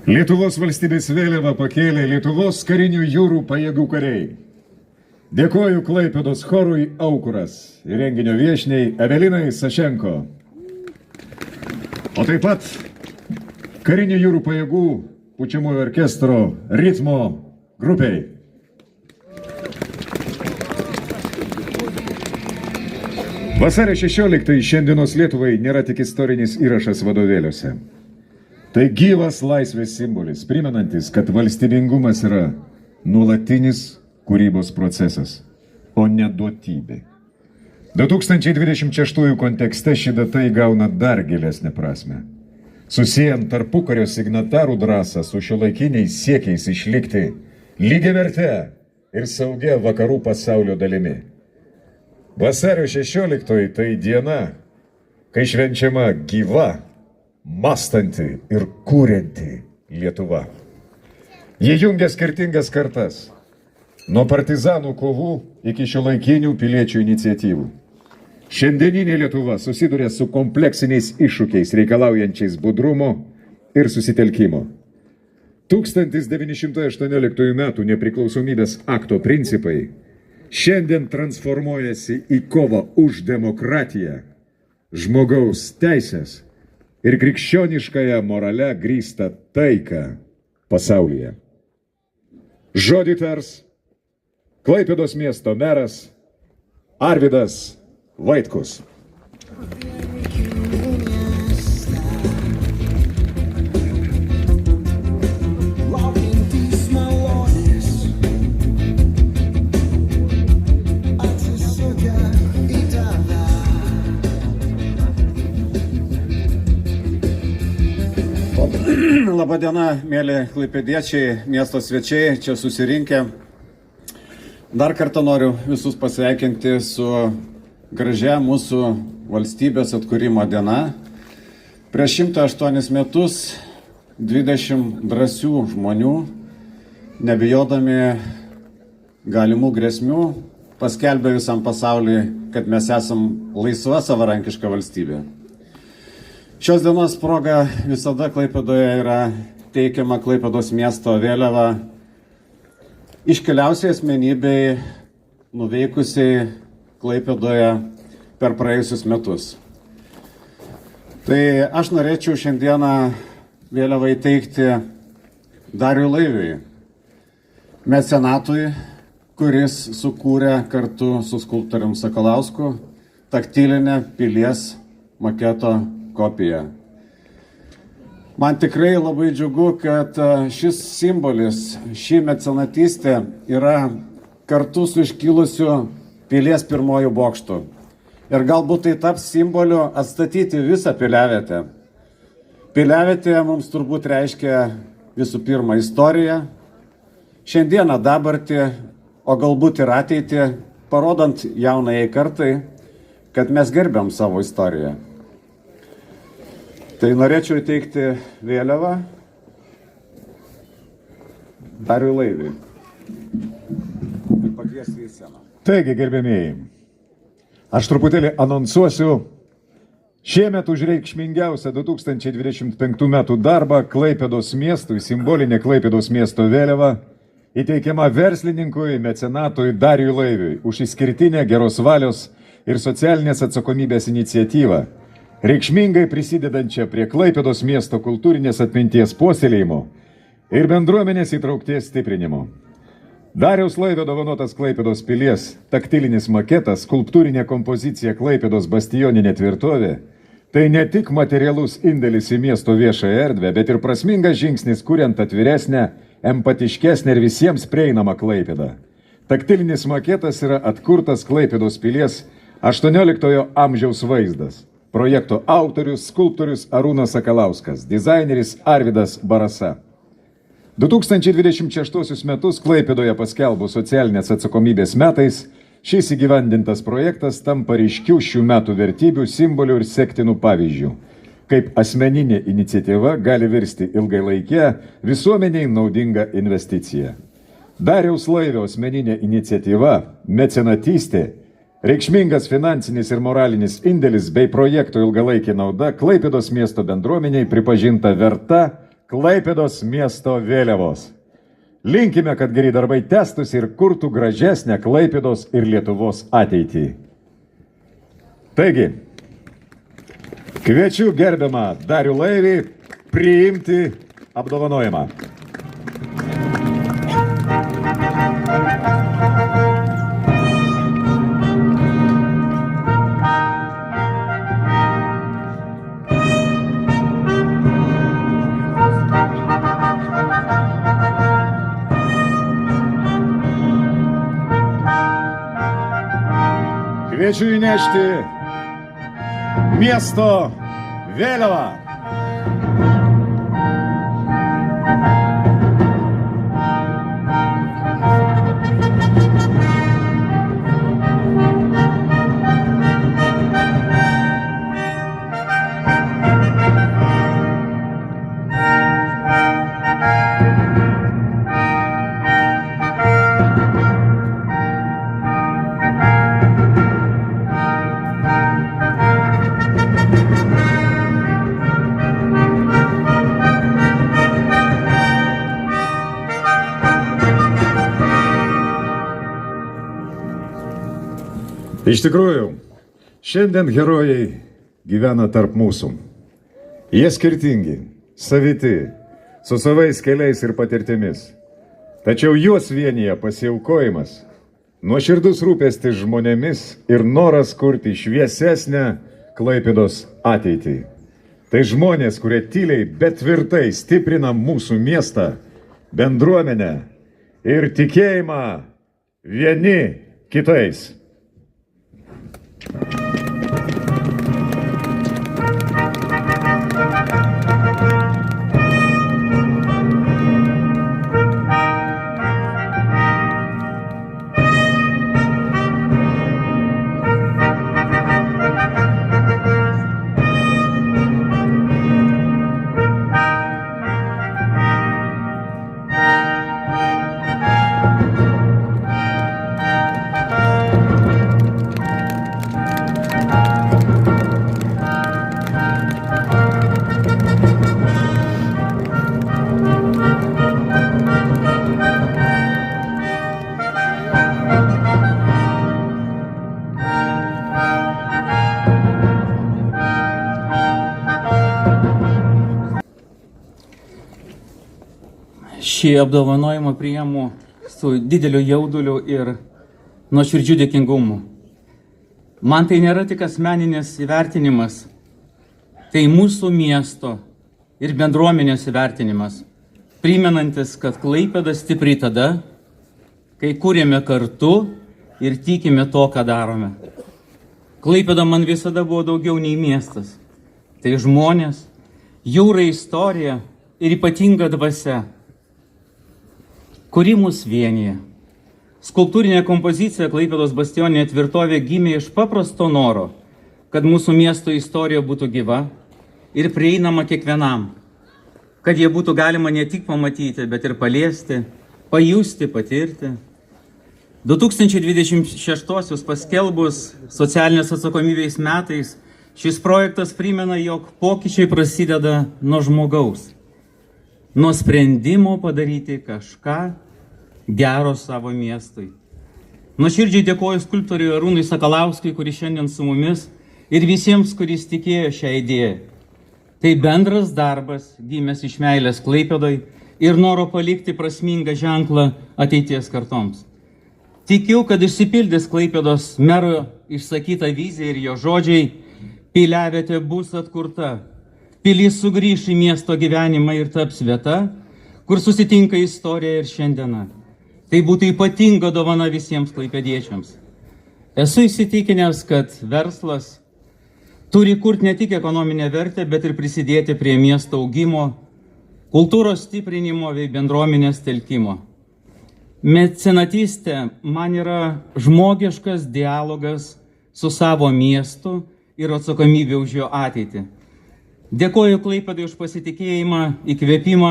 Lietuvos valstybės vėliavą pakėlė Lietuvos karinių jūrų pajėgų kariai. Dėkoju Klaipėdos chorui Aukuras ir renginio viešniai Evelinai Sašenko. O taip pat karinių jūrų pajėgų pučiamųjų orkestro ritmo grupiai. Vasario 16 šiandienos Lietuvai nėra tik istorinis įrašas vadovėliuose. Tai gyvas laisvės simbolis, primenantis, kad valstybingumas yra nuolatinis kūrybos procesas, o ne duotybė. 2026 kontekste ši data įgauna dar gilesnę prasme. Susijant tarpukario signatarų drąsą su šiuolaikiniais siekiais išlikti lygiaverte ir saugia vakarų pasaulio dalimi. Vasario 16 tai diena, kai švenčiama gyva, mąstanti ir kūrianti Lietuva. Jie jungia skirtingas kartas, nuo partizanų kovų iki šiuolaikinių piliečių iniciatyvų. Šiandieninė Lietuva susiduria su kompleksiniais iššūkiais reikalaujančiais budrumo ir susitelkimo. 1918 metų nepriklausomybės akto principai šiandien transformuojasi į kovą už demokratiją, žmogaus teisės ir krikščioniškąją morale grįstą taiką pasaulyje. Žodį tars Klaipėdos miesto meras Arvydas Vaitkus. Labadiena, mėly klaipėdiečiai, miesto svečiai, čia susirinkę. Dar kartą noriu visus pasveikinti su gražia mūsų valstybės atkūrimo diena. Prieš 108 metus 20 drąsių žmonių, nebijodami galimų grėsmių, paskelbė visam pasauliui, kad mes esam laisva savarankiška valstybė. Šios dienos proga visada Klaipėdoje yra teikiama Klaipėdos miesto vėliava iškiliausiai asmenybei nuveikusiai Klaipėdoje per praėjusius metus. Tai aš norėčiau šiandieną vėliavą įteikti Dariui Laiviui, mecenatui, kuris sukūrė kartu su skulptorium Sakalausku taktilinę pilies maketo kopiją. Man tikrai labai džiugu, kad šis simbolis, ši mecenatystė yra kartu su iškilusiu pilies pirmojų bokštų. Ir galbūt tai taps simboliu atstatyti visą piliavietę. Piliavietė mums turbūt reiškia visų pirma istoriją, šiandieną dabartį, o galbūt ir ateitį, parodant jaunajai kartai, kad mes gerbiam savo istoriją. Tai norėčiau įteikti vėliavą Dariui Laiviui ir pakviesti į sceną. Taigi, gerbėmėjai, aš truputėlį anonsuosiu šiemet už reikšmingiausią 2025 metų darbą Klaipėdos miestui, simbolinė Klaipėdos miesto vėliava, įteikiama verslininkui, mecenatui Dariui Laiviui už išskirtinę geros valios ir socialinės atsakomybės iniciatyvą, reikšmingai prisidedančią prie Klaipėdos miesto kultūrinės atminties puoselėjimo ir bendruomenės įtraukties stiprinimo. Dariaus Laivio dovanotas Klaipėdos pilies taktilinis maketas, skulptūrinė kompozicija Klaipėdos bastioninė tvirtovė – tai ne tik materialus indėlis į miesto viešąją erdvę, bet ir prasmingas žingsnis, kuriant atviresnę, empatiškesnę ir visiems prieinamą Klaipėdą. Taktilinis maketas yra atkurtas Klaipėdos pilies 18 amžiaus vaizdas. Projekto autorius, skulptorius Arūnas Sakalauskas, dizaineris Arvydas Barasa. 2026 metus Klaipėdoje paskelbus socialinės atsakomybės metais, šis įgyvendintas projektas tampa ryškių šių metų vertybių, simbolių ir sektinų pavyzdžių, kaip asmeninė iniciatyva gali virsti ilgalaikė, visuomeniai naudinga investicija. Dariaus Laivio asmeninė iniciatyva, mecenatystė, reikšmingas finansinis ir moralinis indėlis bei projekto ilgalaikė nauda Klaipėdos miesto bendruomeniai pripažinta verta Klaipėdos miesto vėliavos. Linkime, kad geri darbai tęstųsi ir kurtų gražesnę Klaipėdos ir Lietuvos ateitį. Taigi, kviečiu gerbiamą Darių Laivį priimti apdovanojimą. Kviečiu įnešti miesto vėliavą. Iš tikrųjų, šiandien herojai gyvena tarp mūsų. Jie skirtingi, saviti, su savais keliais ir patirtimis. Tačiau juos vienyje pasiaukojimas, nuoširdus rūpestis žmonėmis ir noras kurti šviesesnę Klaipėdos ateitį. Tai žmonės, kurie tyliai, bet tvirtai stiprina mūsų miestą, bendruomenę ir tikėjimą vieni kitais. Šį apdovanojimą priimu su dideliu jauduliu ir nuoširdžiu dėkingumu. Man tai nėra tik asmeninis įvertinimas, tai mūsų miesto ir bendruomenės įvertinimas, primenantis, kad Klaipėda stipri tada, kai kūrėme kartu ir tikime to, ką darome. Klaipėda man visada buvo daugiau nei miestas. Tai žmonės, jūra istorija ir ypatinga dvasia, kuri mus vienyje. Skulptūrinė kompozicija Klaipėdos bastioninė tvirtovė gimė iš paprasto noro, kad mūsų miesto istorija būtų gyva ir prieinama kiekvienam, kad jie būtų galima ne tik pamatyti, bet ir paliesti, pajusti, patirti. 2026 paskelbus socialinės atsakomybės metais šis projektas primena, jog pokyčiai prasideda nuo žmogaus. Nuo sprendimo padaryti kažką gero savo miestui. Nuoširdžiai dėkoju skulptoriui Arūnui Sakalauskui, kuris šiandien su mumis, ir visiems, kuris tikėjo šią idėją. Tai bendras darbas, gimęs iš meilės Klaipėdai ir noro palikti prasmingą ženklą ateities kartoms. Tikiu, kad išsipildys Klaipėdos mero išsakyta vizija ir jo žodžiai, piliavietė bus atkurta. Pilis sugrįš į miesto gyvenimą ir taps vieta, kur susitinka istorija ir šiandiena. Tai būtų ypatinga dovana visiems klaipėdiečiams. Esu įsitikinęs, kad verslas turi kurti ne tik ekonominę vertę, bet ir prisidėti prie miesto augimo, kultūros stiprinimo bei bendruomenės telkimo. Mecenatystė man yra žmogiškas dialogas su savo miestu ir atsakomybė už jo ateitį. Dėkoju Klaipėdai už pasitikėjimą, įkvėpimą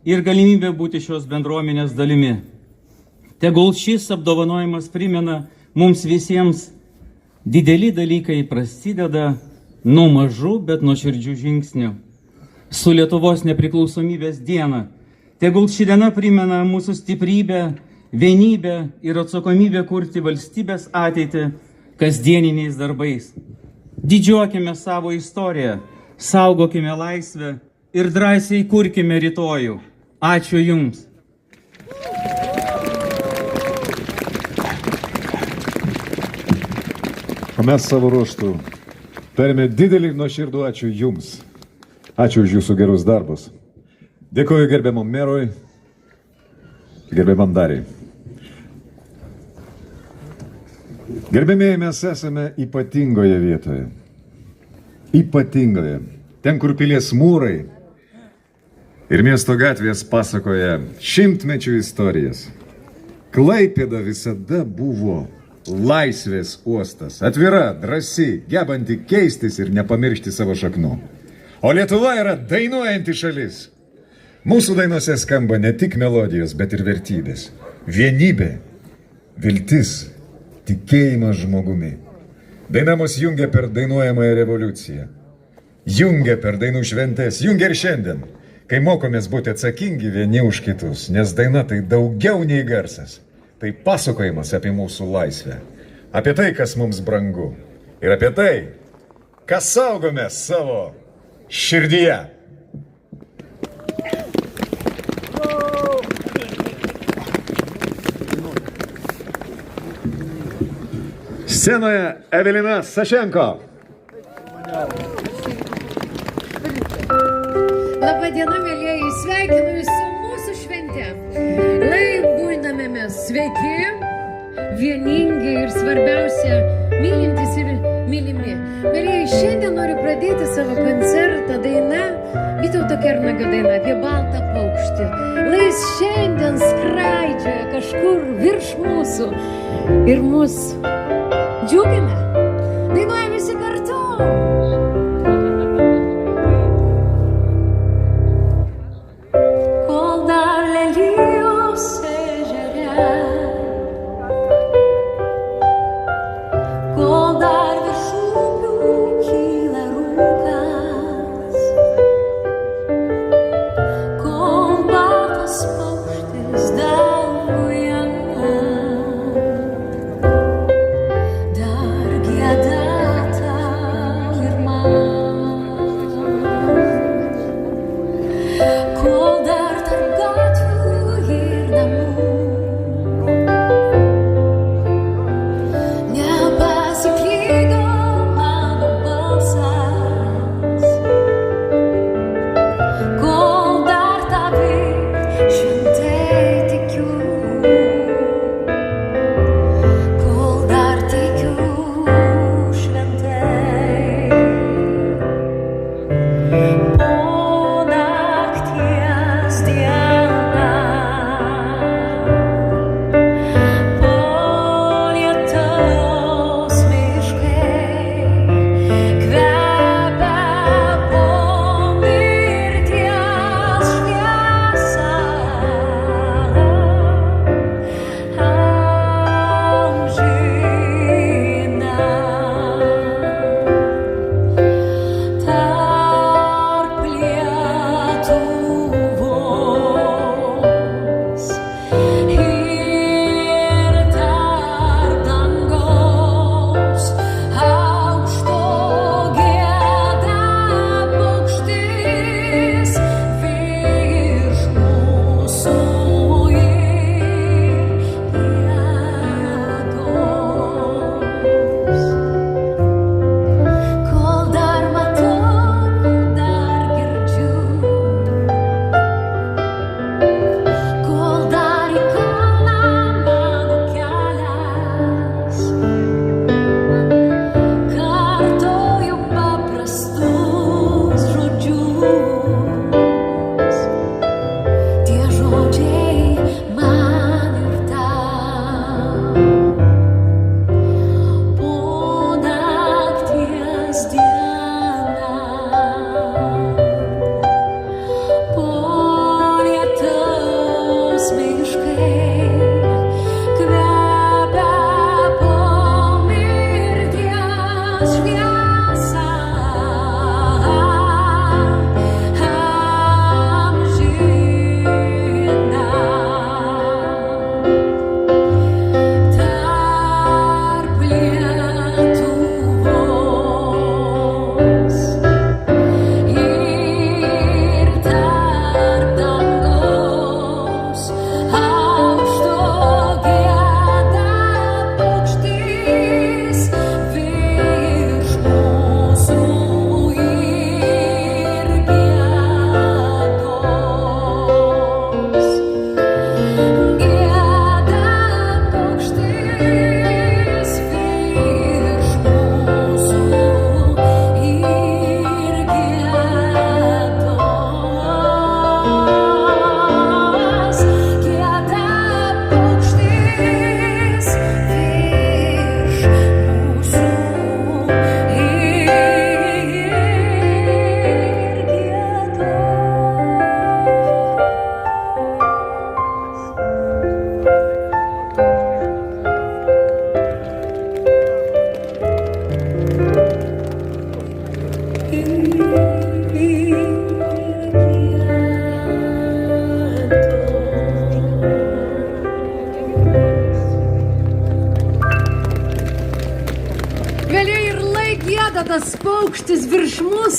ir galimybę būti šios bendruomenės dalimi. Tegul šis apdovanojimas primena mums visiems, dideli dalykai prasideda nuo mažų, bet nuoširdžių žingsnių. su Lietuvos nepriklausomybės diena. Tegul ši diena primena mūsų stiprybę, vienybę ir atsakomybę kurti valstybės ateitį kasdieniniais darbais. Didžiuokime savo istoriją, saugokime laisvę ir drąsiai kurkime rytojų. Ačiū Jums. O mes savo ruoštų tarėme didelį nuoširdų ačiū Jums. Ačiū už Jūsų gerus darbus. Dėkoju gerbiamam merui, gerbiamam Dariai. Gerbėmėjai, mes esame ypatingoje vietoje. Ypatingoje. Ten, kur pilies mūrai ir miesto gatvės pasakoja šimtmečių istorijas. Klaipėda visada buvo laisvės uostas. Atvira, drąsi, gebanti keistis ir nepamiršti savo šaknų. O Lietuva yra dainuojanti šalis. Mūsų dainose skamba ne tik melodijos, bet ir vertybės. Vienybė, viltis, tikėjimas žmogumi. Daina mus jungia per dainuojamąją revoliuciją. Jungia per dainų šventes, jungia ir šiandien, kai mokomės būti atsakingi vieni už kitus, nes daina tai daugiau nei garsas. Tai pasakojimas apie mūsų laisvę, apie tai, kas mums brangu ir apie tai, kas saugome savo širdyje. Scenoje Evelina Sašenko. Labadiena, mėlyjeji, sveikinu Jūs su mūsų švente. Lai būname mes sveiki, vieningi ir svarbiausia, mylintis ir mylimi. Mėlyjeji, šiandien noriu pradėti savo koncertą daina, Vytauto Kernagio daina apie baltą paukštį. Lai jis šiandien skraidžioja kažkur virš mūsų ir mus džiugina. Dainuojame visi kartu. Kol dar lelijos ežere, kol dar virš upių kyla rūkas, kol baltas paukštis danguje, dar gieda tau ir man.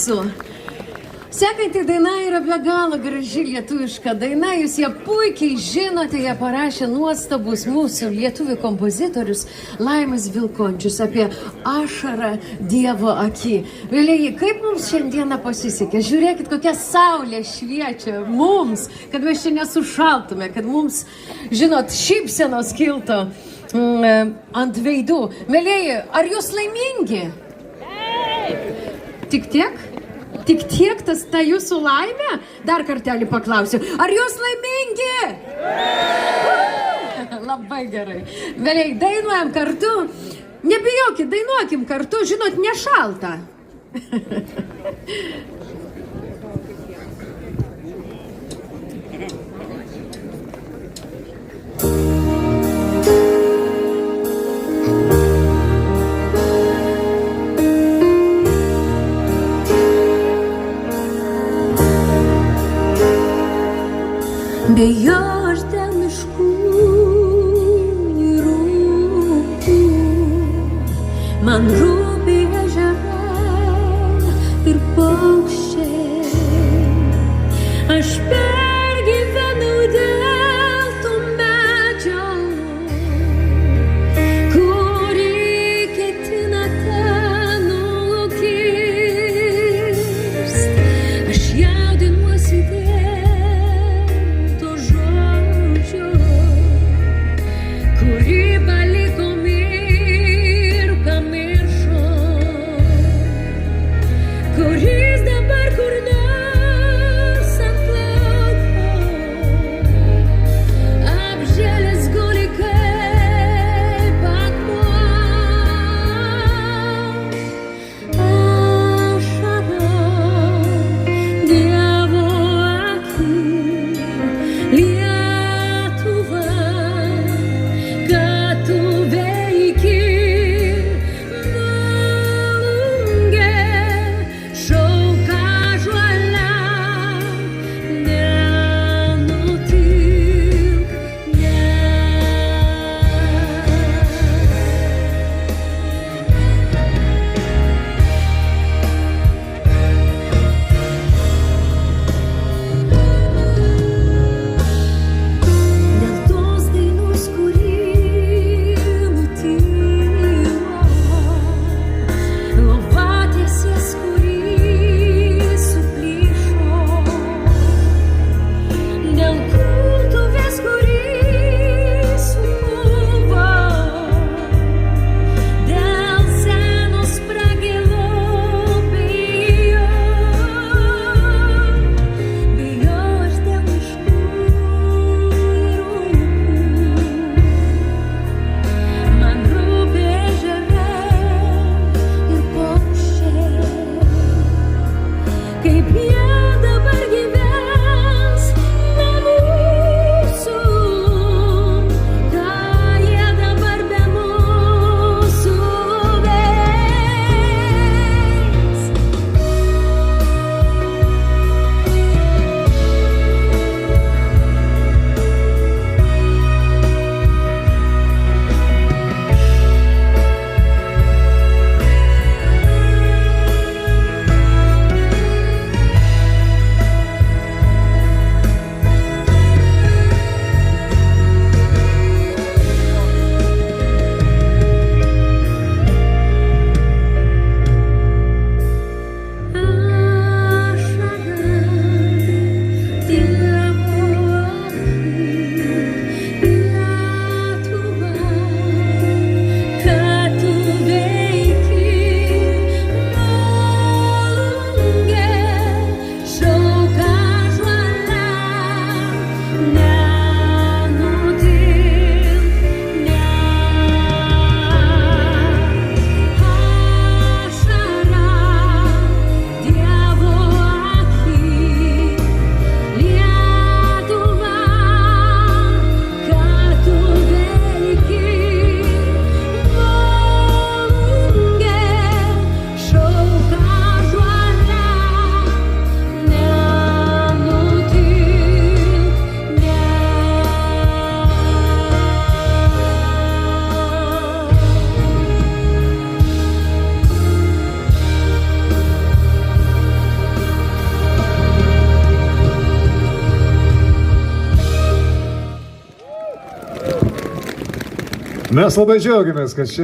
jūsų. Sekanti daina yra be galo graži lietuviška daina, jūs ją puikiai žinote, ją parašė nuostabus mūsų lietuvių kompozitorius Laimas Vilkončius apie ašarą Dievo akį. Vėliai, kaip mums šiandieną pasisekė? Žiūrėkit, kokia saulė šviečia mums, kad mes čia nesušaltume, kad mums, žinot, šypsenos kilto ant veidų. Vėliai, ar jūs laimingi? Tik tiek? Tik tiek ta jūsų laimė? Dar kartelį paklausiu. Ar jūs laimingi? Labai gerai. Vėliai, dainuojam kartu. Nebijokit, dainuokim kartu. Žinot, nešalta. Be jo aš dėl miškų ir upų, man rūpi ežerai ir paukščiai. Aš pergyvenau dėl tų medžiagų, kurį ketinate nukirst. Aš jaudinuosi kurį palikom ir pamiršom. Mes labai džiaugiamės, kad šiandien